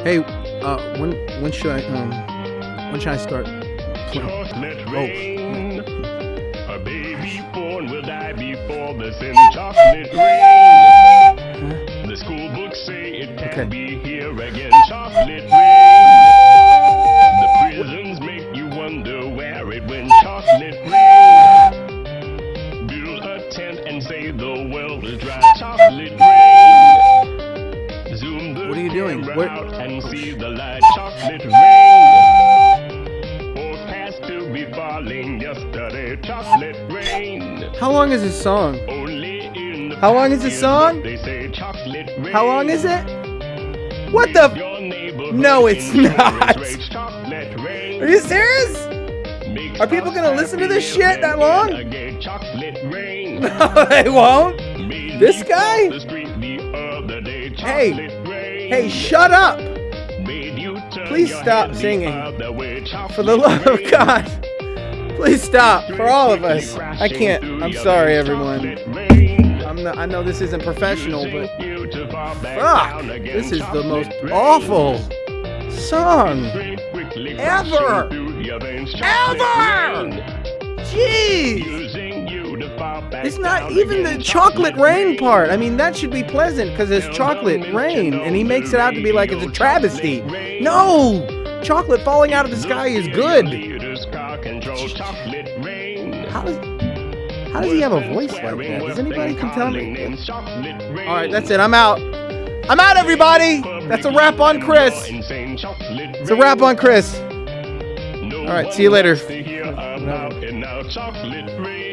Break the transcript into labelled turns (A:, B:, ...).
A: Hey, when should I start playing?
B: Chocolate
A: Oh,
B: rain. A baby born will die before the sin. Chocolate rain. The school books say it can't
A: Okay.
B: be here again. Chocolate rain. The prisons make you wonder where it went. Chocolate rain. Build a tent and say the world is dry. Chocolate rain. Zoom the
A: What are you doing?
B: camera
A: Where-
B: out and see the light. Chocolate rain. Forecast to be falling yesterday. Chocolate rain.
A: how long is this song?
B: Only in the
A: How long is the
B: past
A: song?
B: They say chocolate rain.
A: How long is it? What the?
B: Your neighborhood
A: No, it's not.
B: encourages chocolate rain.
A: Are you serious?
B: Makes
A: Are people
B: us
A: gonna listen to this
B: happier
A: shit that
B: than
A: long?
B: again. Chocolate rain.
A: No, they won't.
B: Made
A: This
B: me
A: guy?
B: cross the street the other day.
A: Hey.
B: Chocolate rain.
A: Hey, shut up!
B: Made you turn
A: Please
B: your
A: stop
B: head the
A: singing.
B: other way. Chocolate
A: For the love of
B: rain.
A: God, please stop. For all of us. I can't. I'm sorry, everyone. I know this isn't professional, but fuck, this is the most awful song ever. Ever. Jeez. It's not even the chocolate rain part. I mean, that should be pleasant because it's chocolate rain, and he makes it out to be like it's a travesty. No! Chocolate falling out of the sky is good. How does he have a voice like that? Does anybody can tell me? Alright, that's it. I'm out. I'm out, everybody! That's a wrap on Chris. It's a wrap on Chris. Alright, see you later.
B: Chocolate rain.